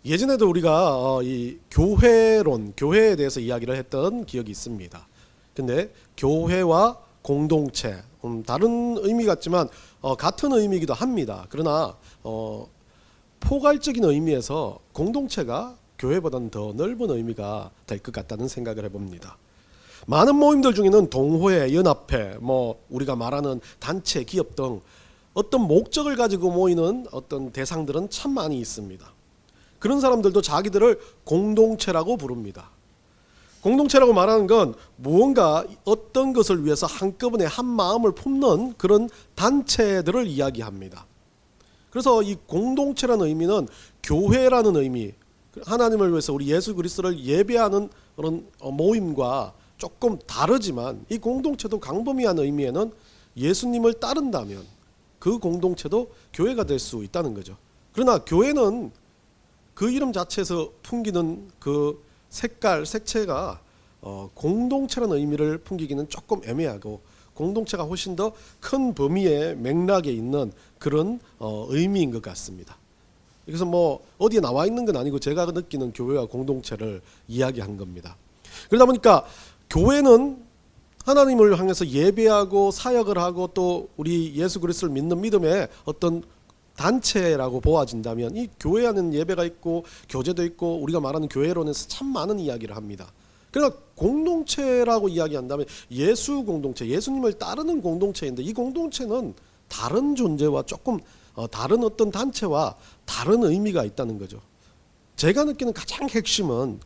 예전에도 우리가 이 교회론, 교회에 대해서 이야기를 했던 기억이 있습니다. 근데 교회와 공동체, 다른 의미 같지만 같은 의미이기도 합니다. 그러나 포괄적인 의미에서 공동체가 교회보다는 더 넓은 의미가 될 것 같다는 생각을 해봅니다. 많은 모임들 중에는 동호회, 연합회, 우리가 말하는 단체, 기업 등 어떤 목적을 가지고 모이는 어떤 대상들은 참 많이 있습니다. 그런 사람들도 자기들을 공동체라고 부릅니다. 공동체라고 말하는 건 무언가 어떤 것을 위해서 한꺼번에 한 마음을 품는 그런 단체들을 이야기합니다. 그래서 이 공동체라는 의미는 교회라는 의미, 하나님을 위해서 우리 예수 그리스도를 예배하는 그런 모임과 조금 다르지만, 이 공동체도 광범위한 의미에는 예수님을 따른다면 그 공동체도 교회가 될 수 있다는 거죠. 그러나 교회는 그 이름 자체에서 풍기는 그 색깔, 색채가 공동체라는 의미를 풍기기는 조금 애매하고, 공동체가 훨씬 더 큰 범위의 맥락에 있는 그런 의미인 것 같습니다. 그래서 어디에 나와 있는 건 아니고 제가 느끼는 교회와 공동체를 이야기한 겁니다. 그러다 보니까 교회는 하나님을 향해서 예배하고 사역을 하고 또 우리 예수 그리스도를 믿는 믿음의 어떤 단체라고 보아진다면, 이 교회에는 예배가 있고 교제도 있고 우리가 말하는 교회론에서 참 많은 이야기를 합니다. 그러나 공동체라고 이야기한다면 예수 공동체, 예수님을 따르는 공동체인데, 이 공동체는 다른 존재와 조금 다른 어떤 단체와 다른 의미가 있다는 거죠. 제가 느끼는 가장 핵심은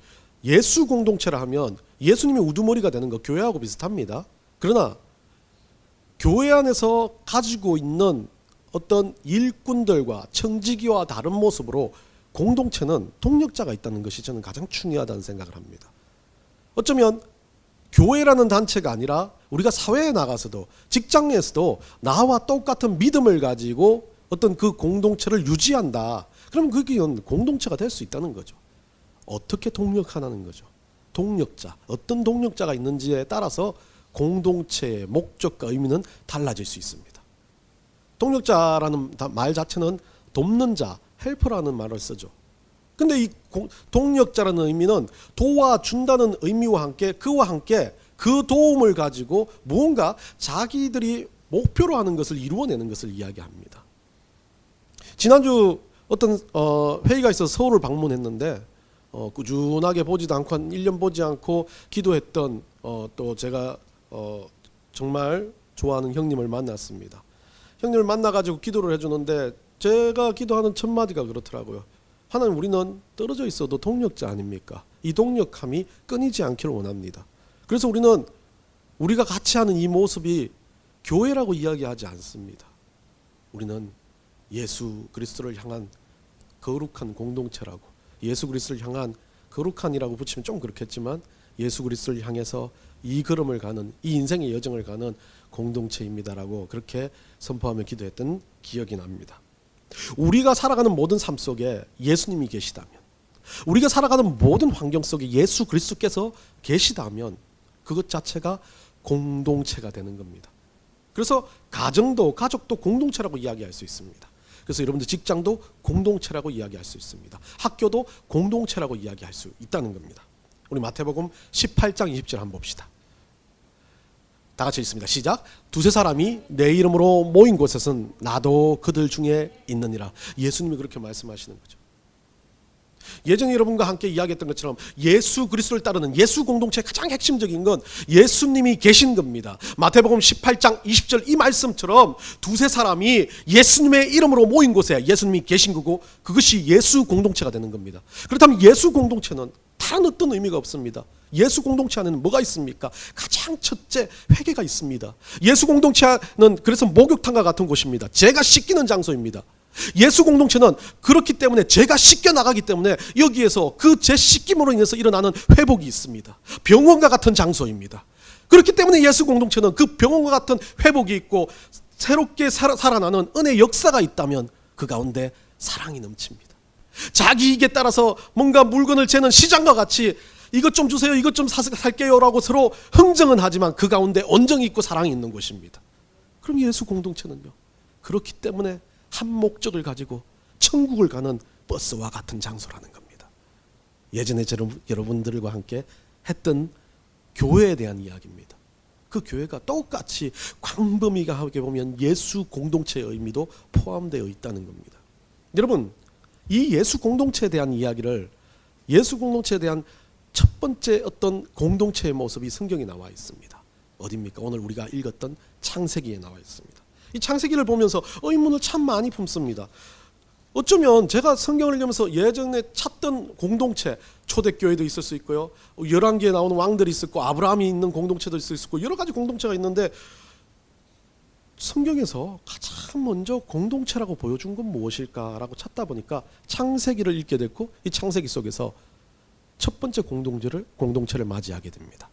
예수 공동체라 하면 예수님이 우두머리가 되는 거 교회하고 비슷합니다. 그러나 교회 안에서 가지고 있는 어떤 일꾼들과 청지기와 다른 모습으로 공동체는 동력자가 있다는 것이 저는 가장 중요하다는 생각을 합니다. 어쩌면 교회라는 단체가 아니라 우리가 사회에 나가서도 직장에서도 나와 똑같은 믿음을 가지고 어떤 그 공동체를 유지한다. 그럼 그게 공동체가 될 수 있다는 거죠. 어떻게 동력하는 거죠. 동력자, 어떤 동력자가 있는지에 따라서 공동체의 목적과 의미는 달라질 수 있습니다. 동력자라는 말 자체는 돕는 자, 헬퍼라는 말을 쓰죠. 근데 이 동력자라는 의미는 도와준다는 의미와 함께, 그와 함께 그 도움을 가지고 무언가 자기들이 목표로 하는 것을 이루어내는 것을 이야기합니다. 지난주 어떤 회의가 있어서 서울을 방문했는데 꾸준하게 보지도 않고 한 1년 보지 않고 기도했던 또 제가 정말 좋아하는 형님을 만났습니다. 형님을 만나가지고 기도를 해주는데 제가 기도하는 첫 마디가 그렇더라고요. 하나님, 우리는 떨어져 있어도 동력자 아닙니까? 이 동력함이 끊이지 않기를 원합니다. 그래서 우리는 우리가 같이 하는 이 모습이 교회라고 이야기하지 않습니다. 우리는 예수 그리스도를 향한 거룩한 공동체라고, 예수 그리스도를 향한 거룩한이라고 붙이면 좀 그렇겠지만 예수 그리스도를 향해서 이 걸음을 가는, 이 인생의 여정을 가는 공동체입니다라고 그렇게 선포하며 기도했던 기억이 납니다. 우리가 살아가는 모든 삶 속에 예수님이 계시다면, 우리가 살아가는 모든 환경 속에 예수 그리스도께서 계시다면 그것 자체가 공동체가 되는 겁니다. 그래서 가정도, 가족도 공동체라고 이야기할 수 있습니다. 그래서 여러분들 직장도 공동체라고 이야기할 수 있습니다. 학교도 공동체라고 이야기할 수 있다는 겁니다. 우리 마태복음 18장 20절 한번 봅시다. 다 같이 읽습니다. 시작. 두세 사람이 내 이름으로 모인 곳에선 나도 그들 중에 있느니라. 예수님이 그렇게 말씀하시는 거죠. 예전에 여러분과 함께 이야기했던 것처럼 예수 그리스도를 따르는 예수 공동체의 가장 핵심적인 건 예수님이 계신 겁니다. 마태복음 18장 20절 이 말씀처럼 두세 사람이 예수님의 이름으로 모인 곳에 예수님이 계신 거고, 그것이 예수 공동체가 되는 겁니다. 그렇다면 예수 공동체는 다른 어떤 의미가 없습니다. 예수 공동체 안에는 뭐가 있습니까? 가장 첫째, 회개가 있습니다. 예수 공동체는 그래서 목욕탕과 같은 곳입니다. 죄가 씻기는 장소입니다. 예수 공동체는 그렇기 때문에 죄가 씻겨 나가기 때문에 여기에서 그 죄 씻김으로 인해서 일어나는 회복이 있습니다. 병원과 같은 장소입니다. 그렇기 때문에 예수 공동체는 그 병원과 같은 회복이 있고 새롭게 살아나는 은혜의 역사가 있다면 그 가운데 사랑이 넘칩니다. 자기 이익에 따라서 뭔가 물건을 재는 시장과 같이 이것 좀 주세요, 이것 좀 살게요 라고 서로 흥정은 하지만 그 가운데 온정이 있고 사랑이 있는 곳입니다. 그럼 예수 공동체는요, 그렇기 때문에 한 목적을 가지고 천국을 가는 버스와 같은 장소라는 겁니다. 예전에 여러분들과 함께 했던 교회에 대한 이야기입니다. 그 교회가 똑같이 광범위가 하게 보면 예수 공동체의 의미도 포함되어 있다는 겁니다. 여러분, 이 예수 공동체에 대한 이야기를, 예수 공동체에 대한 첫 번째 어떤 공동체의 모습이 성경에 나와 있습니다. 어디입니까? 오늘 우리가 읽었던 창세기에 나와 있습니다. 이 창세기를 보면서 의문을 참 많이 품습니다. 어쩌면 제가 성경을 읽으면서 예전에 찾던 공동체, 초대교회도 있을 수 있고요, 열왕기에 나오는 왕들이 있었고 아브라함이 있는 공동체도 있을 수 있고 여러 가지 공동체가 있는데, 성경에서 가장 먼저 공동체라고 보여준 건 무엇일까라고 찾다 보니까 창세기를 읽게 됐고, 이 창세기 속에서 첫 번째 공동체를 맞이하게 됩니다.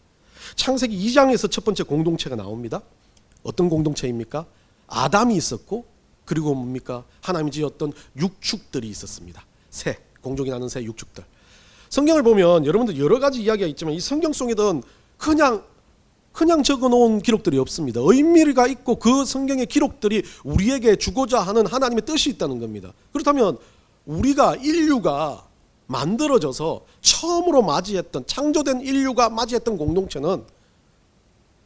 창세기 2장에서 첫 번째 공동체가 나옵니다. 어떤 공동체입니까? 아담이 있었고, 그리고 뭡니까? 하나님이 지었던 육축들이 있었습니다. 새, 공중에 나는 새 육축들. 성경을 보면 여러분들 여러 가지 이야기가 있지만 이 성경 속에는 그냥 적어놓은 기록들이 없습니다. 의미가 있고 그 성경의 기록들이 우리에게 주고자 하는 하나님의 뜻이 있다는 겁니다. 그렇다면 우리가 인류가 만들어져서 처음으로 맞이했던, 창조된 인류가 맞이했던 공동체는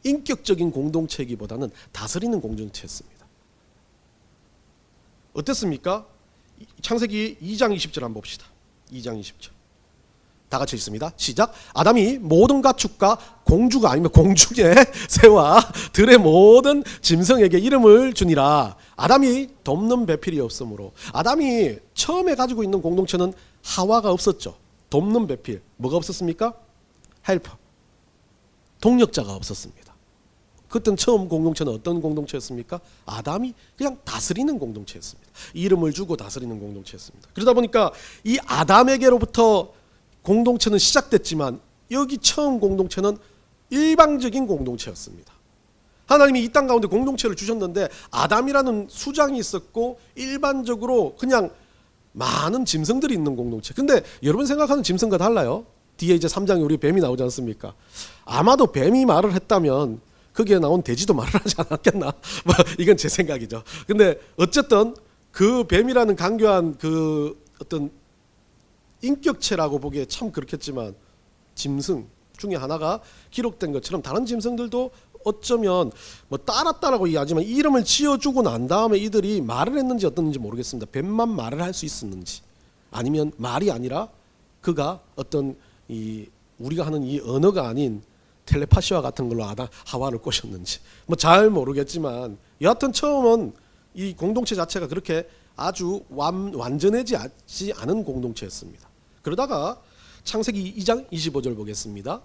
인격적인 공동체이기보다는 다스리는 공동체였습니다. 어땠습니까? 창세기 2장 20절 한번 봅시다. 2장 20절. 다 같이 읽습니다. 시작. 아담이 모든 가축과 공주가 아니면 공중의 새와 들의 모든 짐승에게 이름을 주니라. 아담이 돕는 배필이 없으므로. 아담이 처음에 가지고 있는 공동체는 하와가 없었죠. 돕는 배필. 뭐가 없었습니까? 헬퍼. 동력자가 없었습니다. 그땐 처음 공동체는 어떤 공동체였습니까? 아담이 그냥 다스리는 공동체였습니다. 이름을 주고 다스리는 공동체였습니다. 그러다 보니까 이 아담에게로부터 공동체는 시작됐지만 여기 처음 공동체는 일방적인 공동체였습니다. 하나님이 이 땅 가운데 공동체를 주셨는데 아담이라는 수장이 있었고 일반적으로 그냥 많은 짐승들이 있는 공동체. 근데 여러분 생각하는 짐승과 달라요. 뒤에 이제 3장에 우리 뱀이 나오지 않습니까? 아마도 뱀이 말을 했다면 거기에 나온 돼지도 말을 하지 않았겠나? 이건 제 생각이죠. 근데 어쨌든 그 뱀이라는 강교한 그 어떤 인격체라고 보기에 참 그렇겠지만 짐승 중에 하나가 기록된 것처럼 다른 짐승들도 어쩌면 뭐 따랐다라고 이야기하지만 이름을 지어주고 난 다음에 이들이 말을 했는지 어떻는지 모르겠습니다. 뱀만 말을 할 수 있었는지, 아니면 말이 아니라 그가 어떤 이 우리가 하는 이 언어가 아닌 텔레파시와 같은 걸로 하와를 꼬셨는지 뭐 잘 모르겠지만, 여하튼 처음은 이 공동체 자체가 그렇게 아주 완전하지 않은 공동체였습니다. 그러다가 창세기 2장 25절 보겠습니다.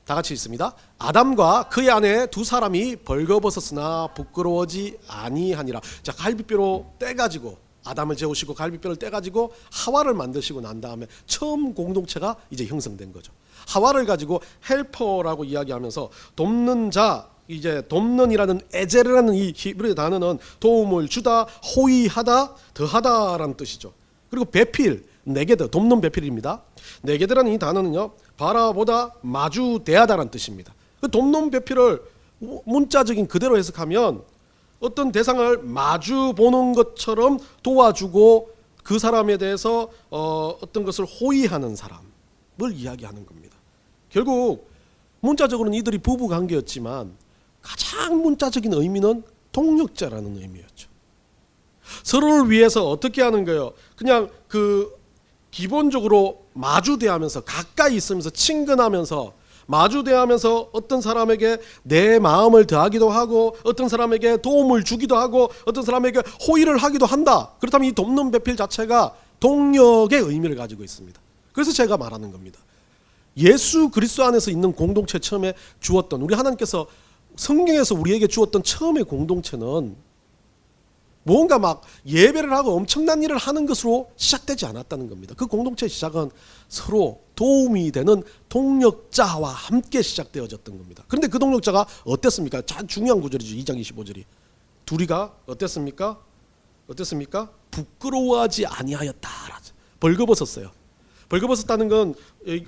다 같이 읽습니다. 아담과 그의 아내 두 사람이 벌거벗었으나 부끄러워지 아니하니라. 자, 갈비뼈로 떼가지고 아담을 재우시고 갈비뼈를 떼가지고 하와를 만드시고 난 다음에 처음 공동체가 이제 형성된 거죠. 하와를 가지고 헬퍼라고 이야기하면서 돕는 자, 이제 돕는이라는 에제르라는 이 히브리 단어는 도움을 주다, 호의하다, 더하다라는 뜻이죠. 그리고 배필, 네게드, 돕는 배필입니다. 네게드라는 이 단어는요, 바라보다, 마주 대하다라는 뜻입니다. 그 돕는 배필을 문자적인 그대로 해석하면 어떤 대상을 마주 보는 것처럼 도와주고 그 사람에 대해서 어떤 것을 호의하는 사람을 이야기하는 겁니다. 결국 문자적으로는 이들이 부부 관계였지만 가장 문자적인 의미는 동력자라는 의미였죠. 서로를 위해서 어떻게 하는 거예요? 그냥 그 기본적으로 마주대하면서 가까이 있으면서 친근하면서 마주대하면서 어떤 사람에게 내 마음을 더하기도 하고 어떤 사람에게 도움을 주기도 하고 어떤 사람에게 호의를 하기도 한다. 그렇다면 이 돕는 배필 자체가 동력의 의미를 가지고 있습니다. 그래서 제가 말하는 겁니다. 예수 그리스도 안에서 있는 공동체 처음에 주었던, 우리 하나님께서 성경에서 우리에게 주었던 처음의 공동체는 뭔가 막 예배를 하고 엄청난 일을 하는 것으로 시작되지 않았다는 겁니다. 그 공동체의 시작은 서로 도움이 되는 동력자와 함께 시작되어졌던 겁니다. 그런데 그 동력자가 어땠습니까? 참 중요한 구절이죠. 2장 25절이. 둘이가 어땠습니까? 부끄러워하지 아니하였다. 벌거벗었어요. 벌거벗었다는 건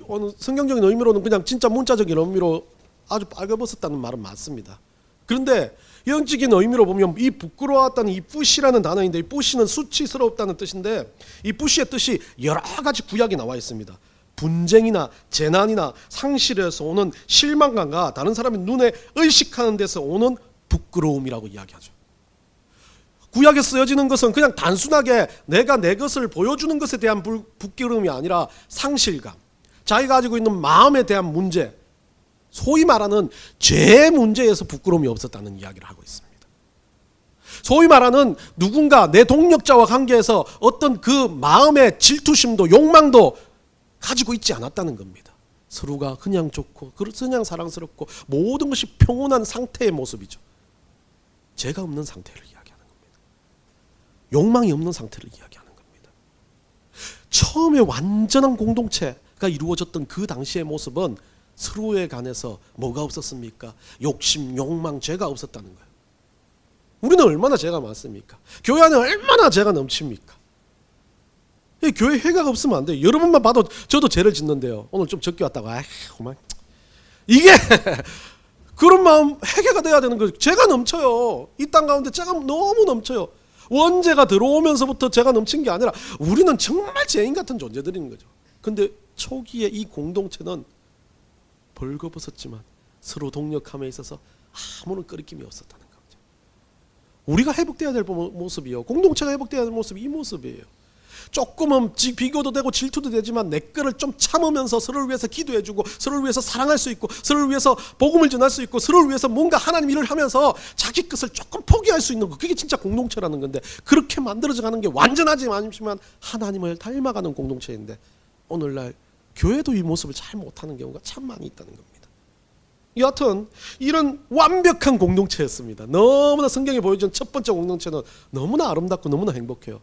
어느 성경적인 의미로는 그냥 진짜 문자적인 의미로 아주 빨개벗었다는 말은 맞습니다. 그런데 영적인 의미로 보면 이 부끄러웠다는 이 뿌시라는 단어인데, 이 뿌시는 수치스럽다는 뜻인데 이 뿌시의 뜻이 여러 가지 구약에 나와 있습니다. 분쟁이나 재난이나 상실에서 오는 실망감과 다른 사람의 눈에 의식하는 데서 오는 부끄러움이라고 이야기하죠. 구약에 쓰여지는 것은 그냥 단순하게 내가 내 것을 보여주는 것에 대한 부끄러움이 아니라 상실감, 자기가 가지고 있는 마음에 대한 문제, 소위 말하는 죄 문제에서 부끄러움이 없었다는 이야기를 하고 있습니다. 소위 말하는 누군가 내 동력자와 관계에서 어떤 그 마음의 질투심도 욕망도 가지고 있지 않았다는 겁니다. 서로가 그냥 좋고 그냥 사랑스럽고 모든 것이 평온한 상태의 모습이죠. 죄가 없는 상태를 이야기하는 겁니다. 욕망이 없는 상태를 이야기하는 겁니다. 처음에 완전한 공동체가 이루어졌던 그 당시의 모습은 서로에 관해서 뭐가 없었습니까? 욕심, 욕망, 죄가 없었다는 거예요. 우리는 얼마나 죄가 많습니까? 교회 안에 얼마나 죄가 넘칩니까? 교회 회개가 없으면 안 돼요. 여러분만 봐도 저도 죄를 짓는데요. 오늘 좀 적게 왔다고 이게 그런 마음 회개가 돼야 되는 거예요. 죄가 넘쳐요. 이 땅 가운데 죄가 너무 넘쳐요. 원죄가 들어오면서부터 죄가 넘친 게 아니라 우리는 정말 죄인 같은 존재들인 거죠. 근데 초기에 이 공동체는 벌거벗었지만 서로 동력함에 있어서 아무런 끄리낌이 없었다는 거죠. 우리가 회복돼야 될 모습이요, 공동체가 회복돼야 될 모습이 이 모습이에요. 조금은 비교도 되고 질투도 되지만 내 거를 좀 참으면서 서로를 위해서 기도해주고 서로를 위해서 사랑할 수 있고 서로를 위해서 복음을 전할 수 있고 서로를 위해서 뭔가 하나님 일을 하면서 자기 것을 조금 포기할 수 있는 거, 그게 진짜 공동체라는 건데, 그렇게 만들어져 가는 게 완전하지 않지만 하나님을 닮아가는 공동체인데 오늘날 교회도 이 모습을 잘 못하는 경우가 참 많이 있다는 겁니다. 여하튼 이런 완벽한 공동체였습니다. 너무나 성경이 보여준 첫 번째 공동체는 너무나 아름답고 너무나 행복해요.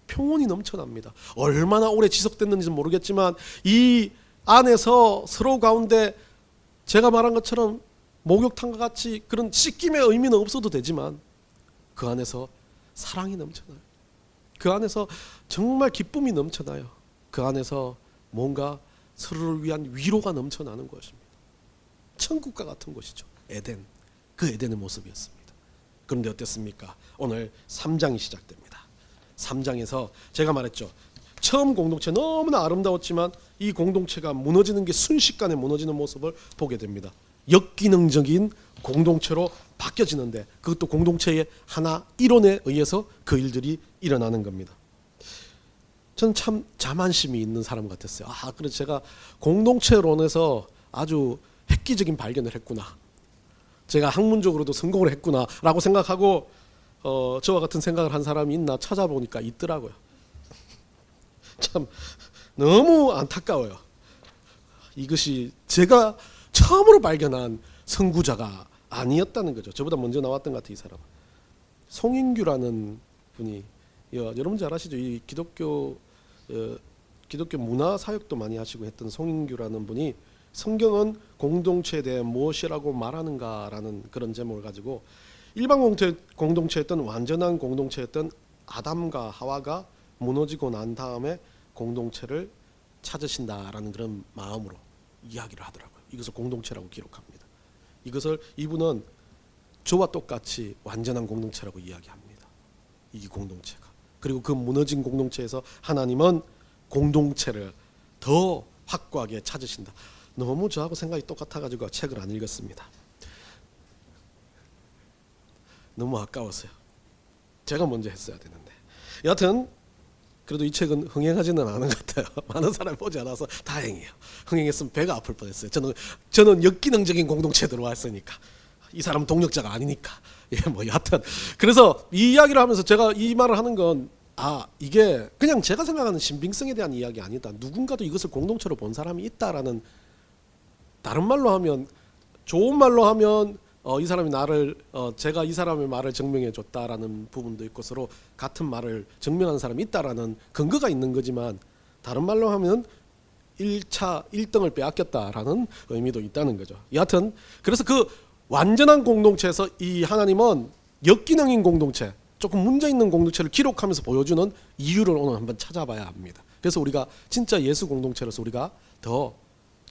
평온이 넘쳐납니다. 얼마나 오래 지속됐는지는 모르겠지만 이 안에서 서로 가운데 제가 말한 것처럼 목욕탕과 같이 그런 씻김의 의미는 없어도 되지만 그 안에서 사랑이 넘쳐나요. 그 안에서 정말 기쁨이 넘쳐나요. 그 안에서 뭔가 서로를 위한 위로가 넘쳐나는 것입니다. 천국과 같은 곳이죠. 에덴, 그 에덴의 모습이었습니다. 그런데 어땠습니까? 오늘 3장이 시작됩니다. 3장에서 제가 말했죠. 처음 공동체 너무나 아름다웠지만 이 공동체가 무너지는 게 순식간에 무너지는 모습을 보게 됩니다. 역기능적인 공동체로 바뀌어지는데 그것도 공동체의 하나 이론에 의해서 그 일들이 일어나는 겁니다. 저는 참 자만심이 있는 사람 같았어요. 그래서 제가 공동체론에서 아주 획기적인 발견을 했구나, 제가 학문적으로도 성공을 했구나 라고 생각하고 저와 같은 생각을 한 사람이 있나 찾아보니까 있더라고요. 참 너무 안타까워요. 이것이 제가 처음으로 발견한 선구자가 아니었다는 거죠. 저보다 먼저 나왔던 것 같아요. 이 사람 송인규라는 분이, 여러분 잘 아시죠? 이 기독교 문화 사역도 많이 하시고 했던 송인규라는 분이 성경은 공동체에 대해 무엇이라고 말하는가라는 그런 제목을 가지고 일반 공동체였던 완전한 공동체였던 아담과 하와가 무너지고 난 다음에 공동체를 찾으신다라는 그런 마음으로 이야기를 하더라고요. 이것을 공동체라고 기록합니다. 이것을 이분은 저와 똑같이 완전한 공동체라고 이야기합니다. 이 공동체가. 그리고 그 무너진 공동체에서 하나님은 공동체를 더 확고하게 찾으신다. 너무 저하고 생각이 똑같아가지고 책을 안 읽었습니다. 너무 아까웠어요. 제가 먼저 했어야 되는데. 여하튼 그래도 이 책은 흥행하지는 않은 것 같아요. 많은 사람이 보지 않아서 다행이에요. 흥행했으면 배가 아플 뻔했어요. 저는 역기능적인 공동체에 들어왔으니까, 이 사람은 동력자가 아니니까. 여하튼 그래서 이 이야기를 하면서 제가 이 말을 하는 건 이게 그냥 제가 생각하는 신빙성에 대한 이야기 아니다. 누군가도 이것을 공동체로 본 사람이 있다라는, 다른 말로 하면, 좋은 말로 하면 이 사람이 제가 이 사람의 말을 증명해 줬다라는 부분도 있고 서로 같은 말을 증명하는 사람이 있다라는 근거가 있는 거지만, 다른 말로 하면 1등을 빼앗겼다라는 의미도 있다는 거죠. 여하튼 그래서 그 완전한 공동체에서 이 하나님은 역기능인 공동체, 조금 문제 있는 공동체를 기록하면서 보여주는 이유를 오늘 한번 찾아봐야 합니다. 그래서 우리가 진짜 예수 공동체로서 우리가 더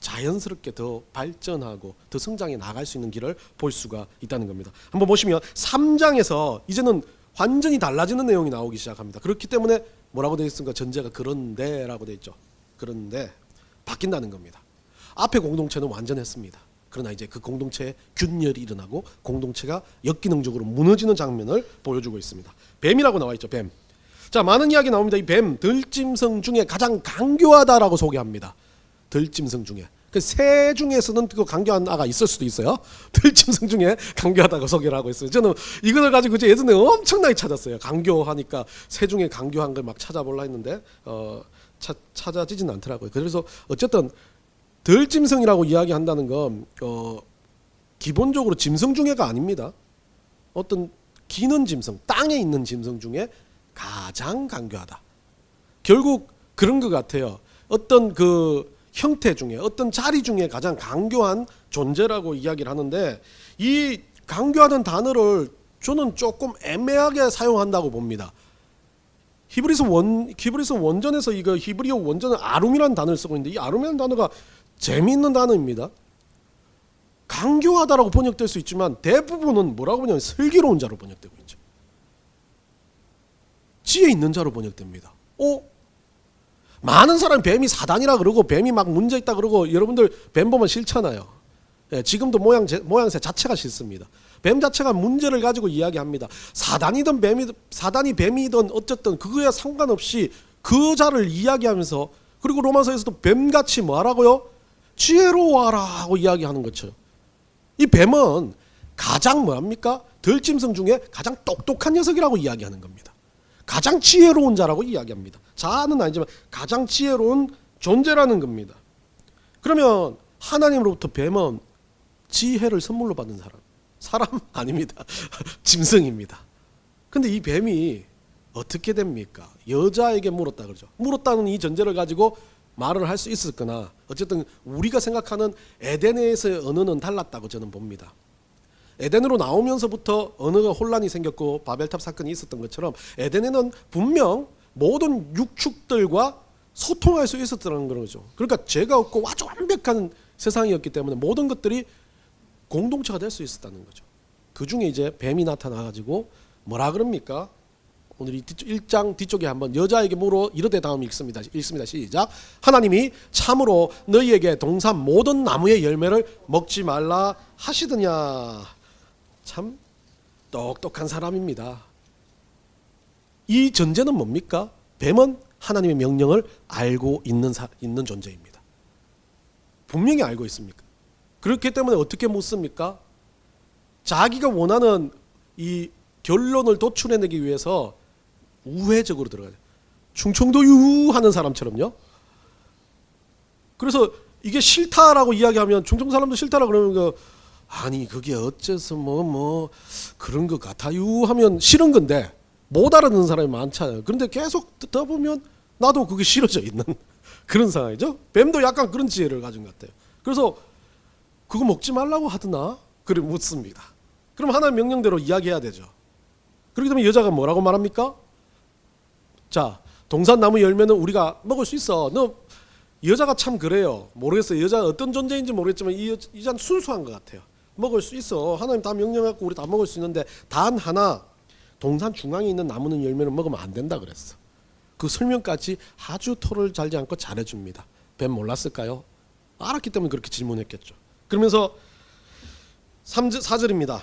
자연스럽게 더 발전하고 더 성장해 나갈 수 있는 길을 볼 수가 있다는 겁니다. 한번 보시면 3장에서 이제는 완전히 달라지는 내용이 나오기 시작합니다. 그렇기 때문에 뭐라고 되어 있습니까? 전제가 그런데라고 되어 있죠. 그런데 바뀐다는 겁니다. 앞에 공동체는 완전했습니다. 그러나 이제 그 공동체에 균열이 일어나고 공동체가 역기능적으로 무너지는 장면을 보여주고 있습니다. 뱀이라고 나와 있죠. 뱀. 자, 많은 이야기 나옵니다. 이 뱀, 들짐승 중에 가장 강교하다라고 소개합니다. 들짐승 중에. 그 새 중에서는 그 강교한 아가 있을 수도 있어요. 들짐승 중에 강교하다고 소개를 하고 있어요. 저는 이걸 가지고 예전에 엄청나게 찾았어요. 강교하니까 새 중에 강교한 걸 막 찾아보려 했는데 찾아지진 않더라고요. 그래서 어쨌든 들짐승이라고 이야기한다는 건 기본적으로 짐승 중에가 아닙니다. 어떤 기는 짐승, 땅에 있는 짐승 중에 가장 강교하다. 결국 그런 것 같아요. 어떤 그 형태 중에 어떤 자리 중에 가장 강교한 존재라고 이야기를 하는데, 이 강교하다는 단어를 저는 조금 애매하게 사용한다고 봅니다. 히브리서 원전에서 이거 히브리어 원전은 아룸이라는 단어를 쓰고 있는데, 이 아룸이라는 단어가 재미있는 단어입니다. 강교하다라고 번역될 수 있지만 대부분은 뭐라고 번역하면 슬기로운 자로 번역되고 있죠. 지혜 있는 자로 번역됩니다. 많은 사람이 뱀이 사단이라 그러고 뱀이 막 문제 있다 그러고, 여러분들 뱀 보면 싫잖아요. 예, 지금도 모양새 자체가 싫습니다. 뱀 자체가 문제를 가지고 이야기합니다. 사단이 뱀이든 어쨌든 그거에 상관없이 그 자를 이야기하면서, 그리고 로마서에서도 뱀같이 뭐하라고요? 지혜로워하라고 이야기하는 것처럼, 이 뱀은 가장 뭐합니까? 들짐승 중에 가장 똑똑한 녀석이라고 이야기하는 겁니다. 가장 지혜로운 자라고 이야기합니다. 자는 아니지만 가장 지혜로운 존재라는 겁니다. 그러면 하나님으로부터 뱀은 지혜를 선물로 받는 사람 아닙니다. 짐승입니다. 근데 이 뱀이 어떻게 됩니까? 여자에게 물었다 그러죠. 물었다는 이 전제를 가지고 말을 할 수 있었거나, 어쨌든 우리가 생각하는 에덴에서의 언어는 달랐다고 저는 봅니다. 에덴으로 나오면서부터 언어가 혼란이 생겼고 바벨탑 사건이 있었던 것처럼, 에덴에는 분명 모든 육축들과 소통할 수 있었다는 거죠. 그러니까 죄가 없고 아주 완벽한 세상이었기 때문에 모든 것들이 공동체가 될 수 있었다는 거죠. 그 중에 이제 뱀이 나타나가지고 뭐라 그럽니까? 오늘 이 1장 뒤쪽에 한번 여자에게 물어 이르되 다음 읽습니다. 시작. 하나님이 참으로 너희에게 동산 모든 나무의 열매를 먹지 말라 하시더냐. 참 똑똑한 사람입니다. 이 전제는 뭡니까? 뱀은 하나님의 명령을 알고 있는 존재입니다. 분명히 알고 있습니까? 그렇기 때문에 어떻게 묻습니까? 자기가 원하는 이 결론을 도출해내기 위해서 우회적으로 들어가요. 충청도 유하는 사람처럼요. 그래서 이게 싫다라고 이야기하면, 충청 사람도 싫다라고 그러면 아니 그게 어째서 뭐 그런 것 같아요 하면 싫은 건데 못 알아듣는 사람이 많잖아요. 그런데 계속 듣다 보면 나도 그게 싫어져 있는 그런 상황이죠. 뱀도 약간 그런 지혜를 가진 것 같아요. 그래서 그거 먹지 말라고 하더나? 그래 묻습니다. 그럼 하나님 명령대로 이야기해야 되죠. 그렇기 때문에 여자가 뭐라고 말합니까? 자, 동산나무 열매는 우리가 먹을 수 있어. 너 여자가 참 그래요. 모르겠어요. 여자가 어떤 존재인지 모르겠지만 이 여자는 순수한 것 같아요. 먹을 수 있어. 하나님 다 명령했고 우리 다 먹을 수 있는데, 단 하나, 동산 중앙에 있는 나무는 열매는 먹으면 안 된다 그랬어. 그 설명까지 아주 토를 잘지 않고 잘해줍니다. 뱀 몰랐을까요? 알았기 때문에 그렇게 질문했겠죠. 그러면서 4절입니다.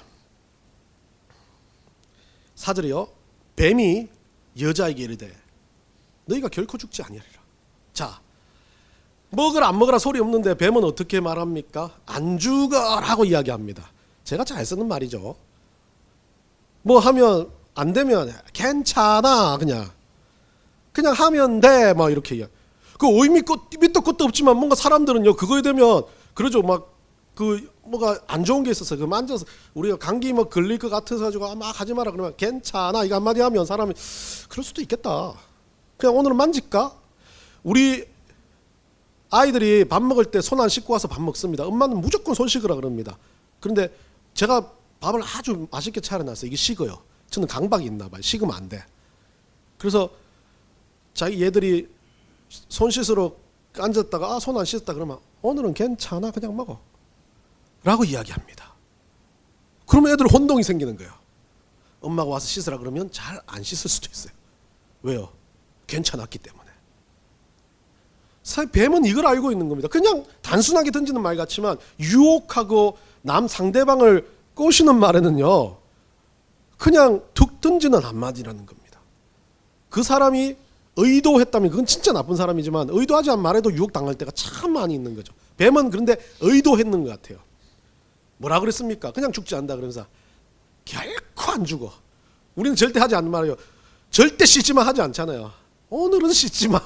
4절이요. 뱀이 여자에게 이르되 너희가 결코 죽지 아니하리라. 자, 먹으라 안 먹으라 소리 없는데 뱀은 어떻게 말합니까? 안 죽어라고 이야기합니다. 제가 잘 쓰는 말이죠. 뭐 하면 안 되면 괜찮아, 그냥 하면 돼, 막 이렇게 이야기. 그 밑도 끝도 없지만 뭔가 사람들은요 그거에 되면 그러죠. 막 그 뭐가 안 좋은 게 있어서 그 만져서 우리가 감기 뭐 걸릴 것 같아서 가지고 막 하지 마라 그러면 괜찮아 이거 한마디 하면 사람이 그럴 수도 있겠다. 그냥 오늘은 만질까? 우리 아이들이 밥 먹을 때 손 안 씻고 와서 밥 먹습니다. 엄마는 무조건 손 씻으라 그럽니다. 그런데 제가 밥을 아주 맛있게 차려놨어요. 이게 식어요. 저는 강박이 있나 봐요. 식으면 안 돼. 그래서 자기 얘들이 손 씻으러 앉았다가 손 안 씻었다 그러면 오늘은 괜찮아 그냥 먹어 라고 이야기합니다. 그러면 애들 혼동이 생기는 거예요. 엄마가 와서 씻으라 그러면 잘 안 씻을 수도 있어요. 왜요? 괜찮았기 때문에. 사실 뱀은 이걸 알고 있는 겁니다. 그냥 단순하게 던지는 말 같지만 유혹하고 남 상대방을 꼬시는 말에는요, 그냥 툭 던지는 한마디라는 겁니다. 그 사람이 의도했다면 그건 진짜 나쁜 사람이지만 의도하지 않은 말에도 유혹당할 때가 참 많이 있는 거죠. 뱀은 그런데 의도했는 것 같아요. 뭐라 그랬습니까? 그냥 죽지 않는다 그러면서 결코 안 죽어. 우리는 절대 하지 않는 말이에요. 절대 씻지 마 하지 않잖아요. 오늘은 씻지 마.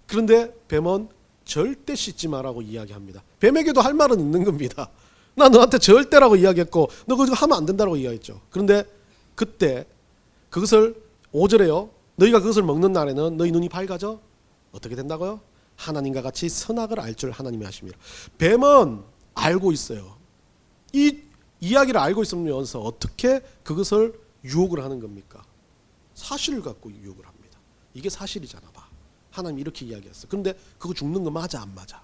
그런데 뱀은 절대 씻지 마라고 이야기합니다. 뱀에게도 할 말은 있는 겁니다. 나 너한테 절대라고 이야기했고 너 그거 하면 안 된다고 이야기했죠. 그런데 그때 그것을 5절에요. 너희가 그것을 먹는 날에는 너희 눈이 밝아져 어떻게 된다고요? 하나님과 같이 선악을 알 줄 하나님이 하십니다. 뱀은 알고 있어요. 이 이야기를 알고 있으면서 어떻게 그것을 유혹을 하는 겁니까? 사실을 갖고 유혹을 합니다. 이게 사실이잖아 봐. 하나님이 이렇게 이야기했어. 그런데 그거 죽는 거 맞아 안 맞아?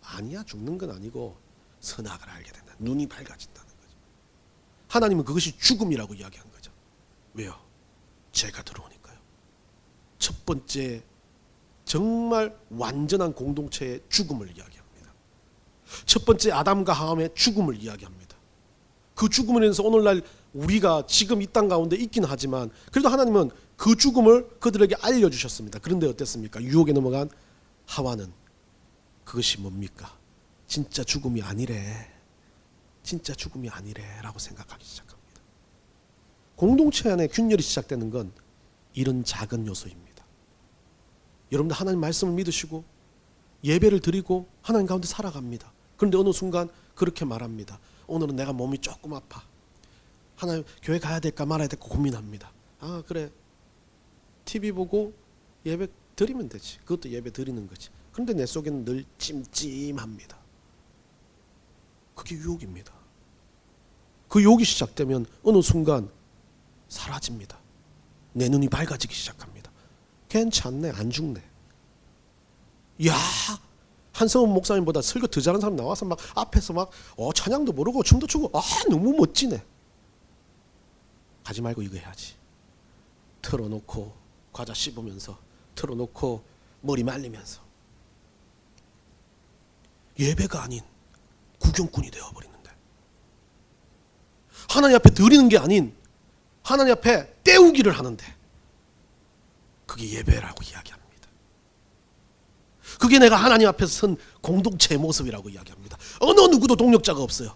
아니야, 죽는 건 아니고 선악을 알게 된다. 눈이 밝아진다는 거죠. 하나님은 그것이 죽음이라고 이야기한 거죠. 왜요? 죄가 들어오니까요. 첫 번째 정말 완전한 공동체의 죽음을 이야기합니다. 첫 번째 아담과 하와의 죽음을 이야기합니다. 그 죽음을 인해서 오늘날 우리가 지금 이 땅 가운데 있긴 하지만 그래도 하나님은 그 죽음을 그들에게 알려주셨습니다. 그런데 어땠습니까? 유혹에 넘어간 하와는 그것이 뭡니까? 진짜 죽음이 아니래. 진짜 죽음이 아니래 라고 생각하기 시작합니다. 공동체 안에 균열이 시작되는 건 이런 작은 요소입니다. 여러분들 하나님 말씀을 믿으시고 예배를 드리고 하나님 가운데 살아갑니다. 그런데 어느 순간 그렇게 말합니다. 오늘은 내가 몸이 조금 아파. 하나님 교회 가야 될까 말아야 될까 고민합니다. 아 그래, TV 보고 예배 드리면 되지. 그것도 예배 드리는 거지. 그런데 내 속에는 늘 찜찜합니다. 그게 유혹입니다. 그 유혹이 시작되면 어느 순간 사라집니다. 내 눈이 밝아지기 시작합니다. 괜찮네, 안 죽네. 야, 한성훈 목사님보다 설교 더 잘하는 사람 나와서 막 앞에서 막 찬양도 모르고 춤도 추고 너무 멋지네. 가지 말고 이거 해야지. 틀어놓고 과자 씹으면서, 틀어놓고 머리 말리면서 예배가 아닌 구경꾼이 되어버리는데, 하나님 앞에 드리는 게 아닌 하나님 앞에 때우기를 하는데 그게 예배라고 이야기합니다. 그게 내가 하나님 앞에서 선 공동체의 모습이라고 이야기합니다. 어느 누구도 동력자가 없어요.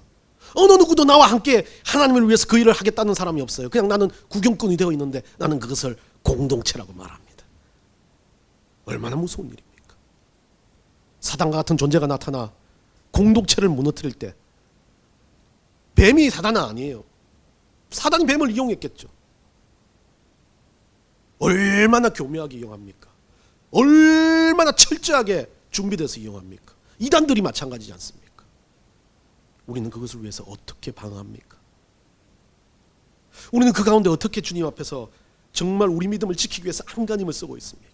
어느 누구도 나와 함께 하나님을 위해서 그 일을 하겠다는 사람이 없어요. 그냥 나는 구경꾼이 되어 있는데 나는 그것을 공동체라고 말합니다. 얼마나 무서운 일입니까? 사단과 같은 존재가 나타나 공동체를 무너뜨릴 때 뱀이 사단은 아니에요. 사단이 뱀을 이용했겠죠. 얼마나 교묘하게 이용합니까? 얼마나 철저하게 준비돼서 이용합니까? 이단들이 마찬가지지 않습니까? 우리는 그것을 위해서 어떻게 방어합니까? 우리는 그 가운데 어떻게 주님 앞에서 정말 우리 믿음을 지키기 위해서 안간힘을 쓰고 있습니까?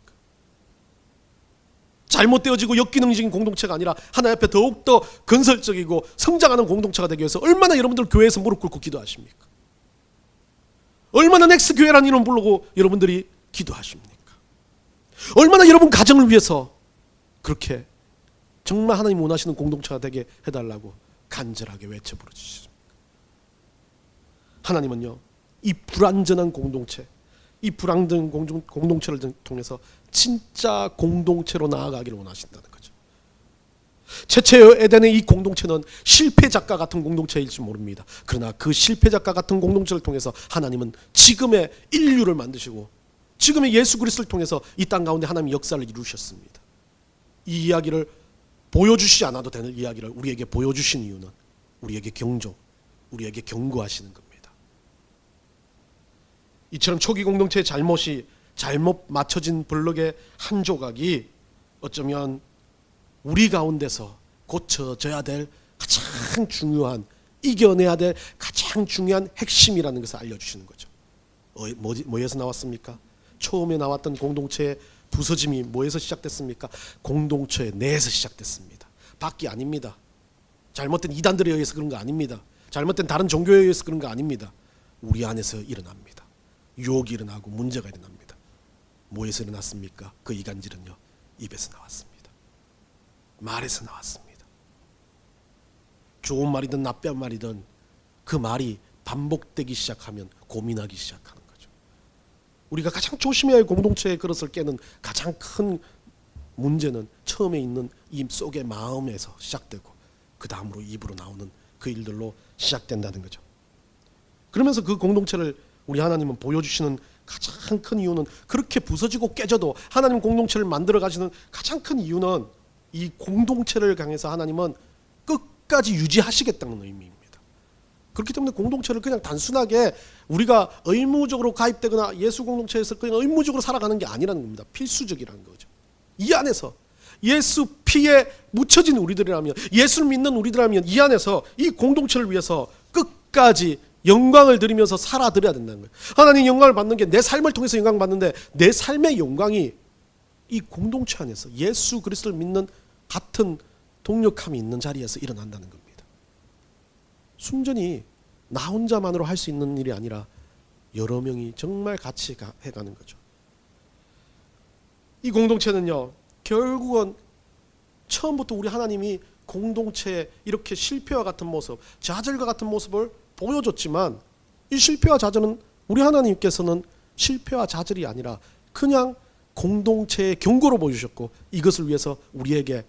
잘못되어지고 역기능적인 공동체가 아니라 하나님 앞에 더욱더 건설적이고 성장하는 공동체가 되기 위해서 얼마나 여러분들 교회에서 무릎 꿇고 기도하십니까? 얼마나 넥스 교회라는 이름 부르고 여러분들이 기도하십니까? 얼마나 여러분 가정을 위해서 그렇게 정말 하나님 원하시는 공동체가 되게 해달라고 간절하게 외쳐 부르짖습니까? 하나님은요, 이 불완전한 공동체, 이 불완전한 공동체를 통해서 진짜 공동체로 나아가기를 원하신다는 거죠. 최초의 에덴의 이 공동체는 실패작과 같은 공동체일지 모릅니다. 그러나 그 실패작과 같은 공동체를 통해서 하나님은 지금의 인류를 만드시고 지금의 예수 그리스도를 통해서 이 땅 가운데 하나님의 역사를 이루셨습니다. 이 이야기를 보여주시지 않아도 되는 이야기를 우리에게 보여주신 이유는 우리에게 우리에게 경고하시는 겁니다. 이처럼 초기 공동체의 잘못 맞춰진 블럭의 한 조각이 어쩌면 우리 가운데서 고쳐져야 될 가장 중요한, 이겨내야 될 가장 중요한 핵심이라는 것을 알려주시는 거죠. 뭐에서 나왔습니까? 처음에 나왔던 공동체의 부서짐이 뭐에서 시작됐습니까? 공동체 내에서 시작됐습니다. 밖이 아닙니다. 잘못된 이단들에 의해서 그런 거 아닙니다. 잘못된 다른 종교에 의해서 그런 거 아닙니다. 우리 안에서 일어납니다. 유혹이 일어나고 문제가 일어납니다. 뭐에서 일어났습니까? 그 이간질은요, 입에서 나왔습니다. 말에서 나왔습니다. 좋은 말이든 나쁜 말이든 그 말이 반복되기 시작하면 고민하기 시작하는 거죠. 우리가 가장 조심해야 할 공동체의 그릇을 깨는 가장 큰 문제는 처음에 있는 입 속의 마음에서 시작되고 그 다음으로 입으로 나오는 그 일들로 시작된다는 거죠. 그러면서 그 공동체를 우리 하나님은 보여주시는 가장 큰 이유는, 그렇게 부서지고 깨져도 하나님 공동체를 만들어 가시는 가장 큰 이유는 이 공동체를 향해서 하나님은 끝까지 유지하시겠다는 의미입니다. 그렇기 때문에 공동체를 그냥 단순하게 우리가 의무적으로 가입되거나 예수 공동체에서 그냥 의무적으로 살아가는 게 아니라는 겁니다. 필수적이라는 거죠. 이 안에서 예수 피에 묻혀진 우리들이라면, 예수를 믿는 우리들이라면 이 안에서 이 공동체를 위해서 끝까지 영광을 드리면서 살아드려야 된다는 거예요. 하나님 영광을 받는 게 내 삶을 통해서 영광 받는데, 내 삶의 영광이 이 공동체 안에서 예수 그리스도를 믿는 같은 동력함이 있는 자리에서 일어난다는 겁니다. 순전히 나 혼자만으로 할 수 있는 일이 아니라 여러 명이 정말 같이 해가는 거죠. 이 공동체는요, 결국은 처음부터 우리 하나님이 공동체에 이렇게 실패와 같은 모습, 좌절과 같은 모습을 보여줬지만, 이 실패와 좌절은 우리 하나님께서는 실패와 좌절이 아니라 그냥 공동체의 경고로 보여주셨고, 이것을 위해서 우리에게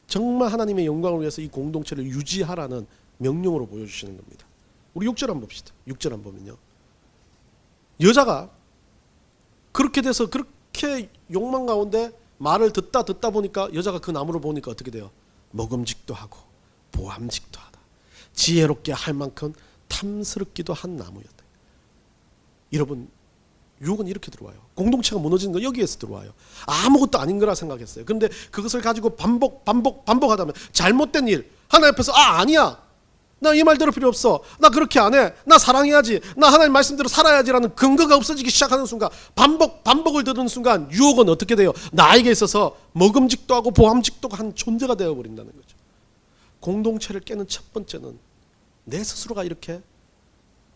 정말 하나님의 영광을 위해서 이 공동체를 유지하라는 명령으로 보여주시는 겁니다. 우리 6절 한번 봅시다. 6절 한번 보면요, 여자가 그렇게 돼서 그렇게 욕망 가운데 말을 듣다 보니까 여자가 그 나무를 보니까 어떻게 돼요? 먹음직도 하고 보암직도 하다. 지혜롭게 할 만큼 탐스럽기도 한 나무였다. 여러분, 유혹은 이렇게 들어와요. 공동체가 무너지는 건 여기에서 들어와요. 아무것도 아닌 거라 생각했어요. 그런데 그것을 가지고 반복하다 보면 잘못된 일, 하나님 앞에서 아니야, 나 이 말 들을 필요 없어, 나 그렇게 안 해, 나 사랑해야지, 나 하나님 말씀대로 살아야지라는 근거가 없어지기 시작하는 순간, 반복을 들은 순간 유혹은 어떻게 돼요? 나에게 있어서 먹음직도 하고 보암직도 한 존재가 되어버린다는 거죠. 공동체를 깨는 첫 번째는 내 스스로가 이렇게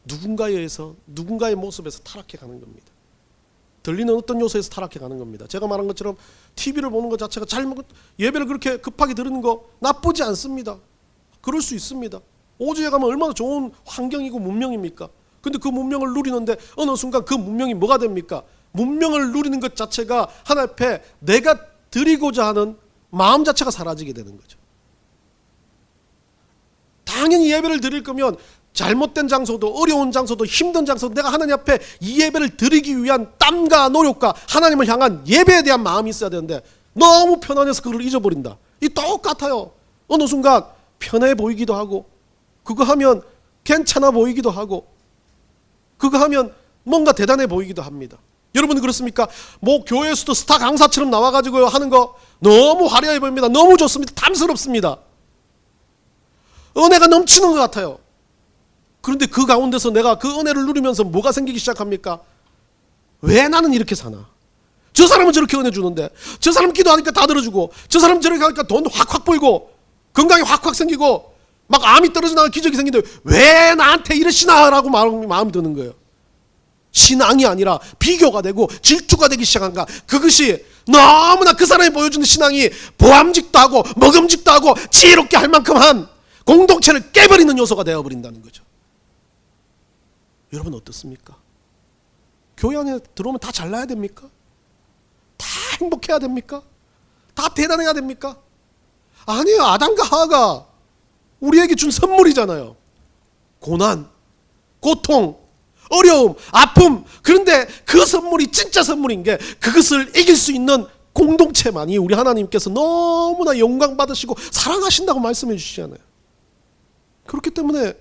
누군가에 의해서, 누군가의 모습에서 타락해 가는 겁니다. 들리는 어떤 요소에서 타락해 가는 겁니다. 제가 말한 것처럼 TV를 보는 것 자체가 예배를 그렇게 급하게 들으는 거 나쁘지 않습니다. 그럴 수 있습니다. 오주에 가면 얼마나 좋은 환경이고 문명입니까? 근데 그 문명을 누리는데 어느 순간 그 문명이 뭐가 됩니까? 문명을 누리는 것 자체가 하나님 앞에 내가 드리고자 하는 마음 자체가 사라지게 되는 거죠. 당연히 예배를 드릴 거면 잘못된 장소도, 어려운 장소도, 힘든 장소도 내가 하나님 앞에 이 예배를 드리기 위한 땀과 노력과 하나님을 향한 예배에 대한 마음이 있어야 되는데, 너무 편안해서 그걸 잊어버린다. 이 똑같아요. 어느 순간 편해 보이기도 하고, 그거 하면 괜찮아 보이기도 하고, 그거 하면 뭔가 대단해 보이기도 합니다. 여러분 그렇습니까? 뭐 교회에서도 스타 강사처럼 나와가지고 하는 거 너무 화려해 보입니다. 너무 좋습니다. 탐스럽습니다. 은혜가 넘치는 것 같아요. 그런데 그 가운데서 내가 그 은혜를 누리면서 뭐가 생기기 시작합니까? 왜 나는 이렇게 사나? 저 사람은 저렇게 은혜 주는데, 저 사람 기도하니까 다 들어주고, 저 사람 저렇게 하니까 돈 확확 벌고, 건강이 확확 생기고, 막 암이 떨어져 나가 기적이 생기는데 왜 나한테 이러시나 라고 마음이 드는 거예요. 신앙이 아니라 비교가 되고 질투가 되기 시작한가. 그것이 너무나 그 사람이 보여주는 신앙이 보암직도 하고 먹음직도 하고 지혜롭게 할 만큼 한 공동체를 깨버리는 요소가 되어버린다는 거죠. 여러분 어떻습니까? 교회 안에 들어오면 다 잘나야 됩니까? 다 행복해야 됩니까? 다 대단해야 됩니까? 아니에요. 아담과 하와가 우리에게 준 선물이잖아요. 고난, 고통, 어려움, 아픔. 그런데 그 선물이 진짜 선물인 게, 그것을 이길 수 있는 공동체만이 우리 하나님께서 너무나 영광 받으시고 사랑하신다고 말씀해 주시잖아요. 그렇기 때문에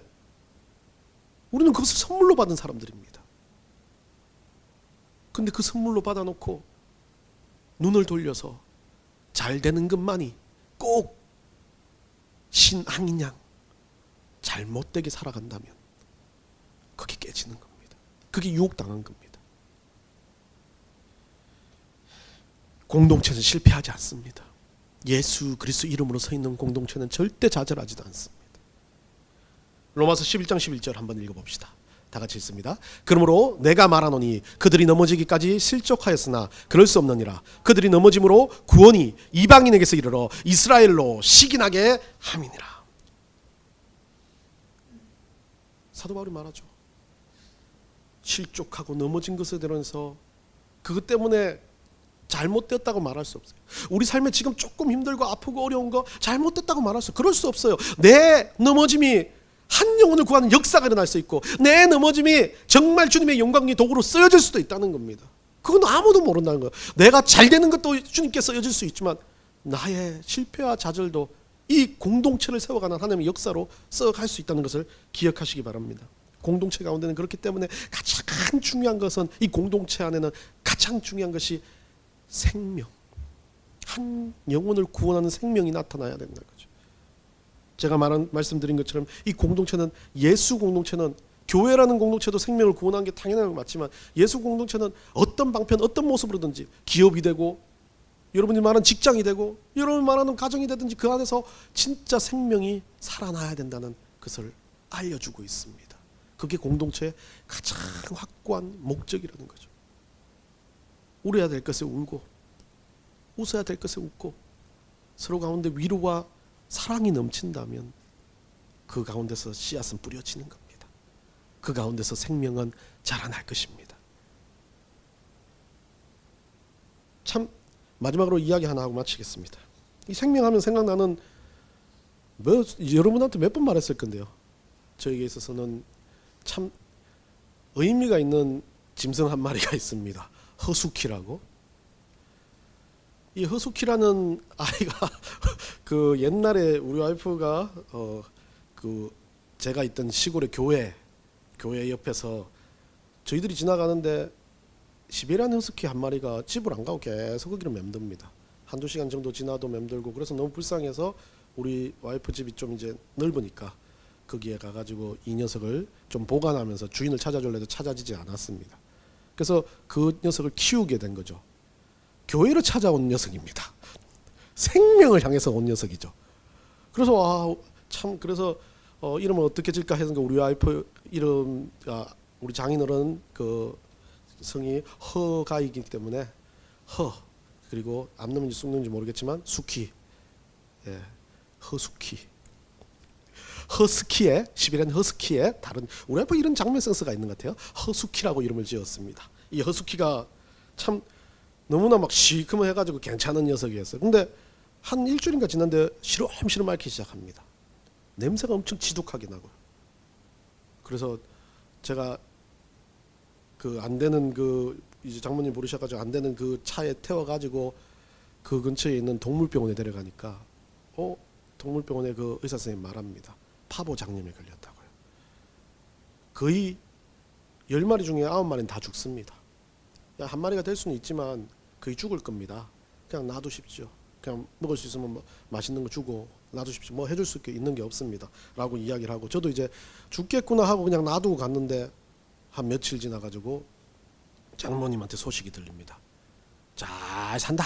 우리는 그것을 선물로 받은 사람들입니다. 근데 그 선물로 받아놓고 눈을 돌려서 잘 되는 것만이 꼭 신앙인 양 잘못되게 살아간다면 그게 깨지는 겁니다. 그게 유혹당한 겁니다. 공동체는 실패하지 않습니다. 예수 그리스도 이름으로 서 있는 공동체는 절대 좌절하지도 않습니다. 로마서 11장 11절 한번 읽어봅시다. 다 같이 읽습니다. 그러므로 내가 말하노니 그들이 넘어지기까지 실족하였으나 그럴 수 없느니라. 그들이 넘어짐으로 구원이 이방인에게서 이르러 이스라엘로 시기나게 함이니라. 사도 바울이 말하죠. 실족하고 넘어진 것에 대해서 그것 때문에 잘못됐다고 말할 수 없어요. 우리 삶에 지금 조금 힘들고 아프고 어려운 거 잘못됐다고 말할 수, 그럴 수 없어요. 내 넘어짐이 한 영혼을 구하는 역사가 일어날 수 있고 내 넘어짐이 정말 주님의 영광의 도구로 쓰여질 수도 있다는 겁니다. 그건 아무도 모른다는 거예요. 내가 잘 되는 것도 주님께 쓰여질 수 있지만 나의 실패와 좌절도 이 공동체를 세워가는 하나님의 역사로 써갈 수 있다는 것을 기억하시기 바랍니다. 공동체 가운데는 그렇기 때문에 가장 중요한 것은, 이 공동체 안에는 가장 중요한 것이 생명, 한 영혼을 구원하는 생명이 나타나야 된다는 거죠. 제가 말씀드린 것처럼 이 공동체는, 예수 공동체는, 교회라는 공동체도 생명을 구원하는 게 당연한 건 맞지만 예수 공동체는 어떤 방편, 어떤 모습으로든지 기업이 되고 여러분이 말하는 직장이 되고 여러분이 말하는 가정이 되든지 그 안에서 진짜 생명이 살아나야 된다는 것을 알려주고 있습니다. 그게 공동체의 가장 확고한 목적이라는 거죠. 울어야 될 것에 울고 웃어야 될 것에 웃고 서로 가운데 위로와 사랑이 넘친다면 그 가운데서 씨앗은 뿌려지는 겁니다. 그 가운데서 생명은 자라날 것입니다. 참 마지막으로 이야기 하나 하고 마치겠습니다. 이 생명하면 생각나는, 여러분한테 몇 번 말했을 건데요. 저에게 있어서는 참 의미가 있는 짐승 한 마리가 있습니다. 허수키라고. 이 허수키라는 아이가 그 옛날에 우리 와이프가 그 제가 있던 시골의 교회 옆에서 저희들이 지나가는데 시베리안 허스키 한 마리가 집을 안 가고 계속 거기를 맴듭니다. 한두 시간 정도 지나도 맴들고, 그래서 너무 불쌍해서 우리 와이프 집이 좀 이제 넓으니까 거기에 가가지고 이 녀석을 좀 보관하면서 주인을 찾아줄래도 찾아지지 않았습니다. 그래서 그 녀석을 키우게 된 거죠. 교회로 찾아온 녀석입니다. 생명을 향해서 온 녀석이죠. 그래서 그래서 이름을 어떻게 질까 해서 우리 와이프 이름, 우리 장인어른 그 성이 허가이기 때문에 그리고 암놈인지 쑥놈인지 모르겠지만 수키, 예, 허수키. 허스키의, 시베리안 허스키의 다른, 우리 와이프 이런 장면 센스가 있는 것 같아요. 허수키라고 이름을 지었습니다. 이 허수키가 참 너무나 막 시커먼해가지고 괜찮은 녀석이었어요. 근데 한 일주일인가 지났는데 시름시름 앓기 시작합니다. 냄새가 엄청 지독하게 나고요. 그래서 제가 그 안 되는 이제 장모님 부르셔가지고 안 되는 그 차에 태워가지고 그 근처에 있는 동물병원에 데려가니까 동물병원에 그 의사 선생님 말합니다. 파보 장염에 걸렸다고요. 거의 10마리 중에 9마리는 다 죽습니다. 한 마리가 될 수는 있지만 거의 죽을 겁니다. 그냥 놔두십시오. 그냥 먹을 수 있으면 뭐 맛있는 거 주고 놔두십시오. 뭐 해줄 수 있는 게 없습니다. 라고 이야기를 하고, 저도 이제 죽겠구나 하고 그냥 놔두고 갔는데 한 며칠 지나가지고 장모님한테 소식이 들립니다. 잘 산다.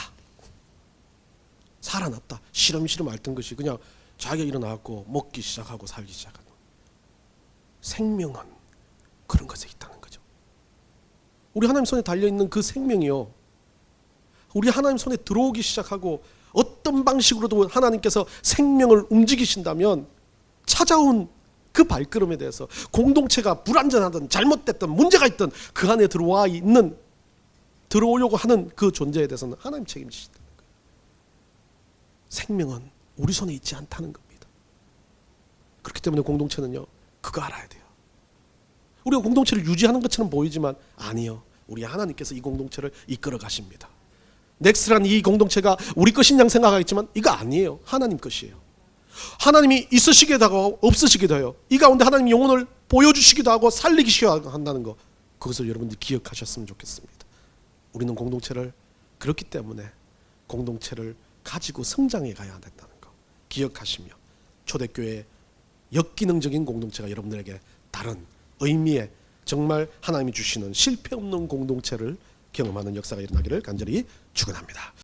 살아났다. 시름시름 앓던 것이 그냥 자기가 일어나고 먹기 시작하고 살기 시작하는. 생명은 그런 것에 있다는 거죠. 우리 하나님 손에 달려있는 그 생명이요, 우리 하나님 손에 들어오기 시작하고 어떤 방식으로도 하나님께서 생명을 움직이신다면 찾아온 그 발걸음에 대해서 공동체가 불완전하든 잘못됐든 문제가 있든 그 안에 들어오려고 하는 그 존재에 대해서는 하나님 책임지신다는 거예요. 생명은 우리 손에 있지 않다는 겁니다. 그렇기 때문에 공동체는요, 그거 알아야 돼요. 우리가 공동체를 유지하는 것처럼 보이지만 아니요, 우리 하나님께서 이 공동체를 이끌어 가십니다. 넥스라는 이 공동체가 우리 것인 양 생각하겠지만 이거 아니에요. 하나님 것이에요. 하나님이 있으시기도 하고 없으시기도 해요. 이 가운데 하나님이 영혼을 보여주시기도 하고 살리기도 한다는 거, 그것을 여러분들이 기억하셨으면 좋겠습니다. 우리는 공동체를, 그렇기 때문에 공동체를 가지고 성장해 가야 된다는 거 기억하시며, 초대교회의 역기능적인 공동체가 여러분들에게 다른 의미의 정말 하나님이 주시는 실패 없는 공동체를 경험하는 역사가 일어나기를 간절히 축원합니다.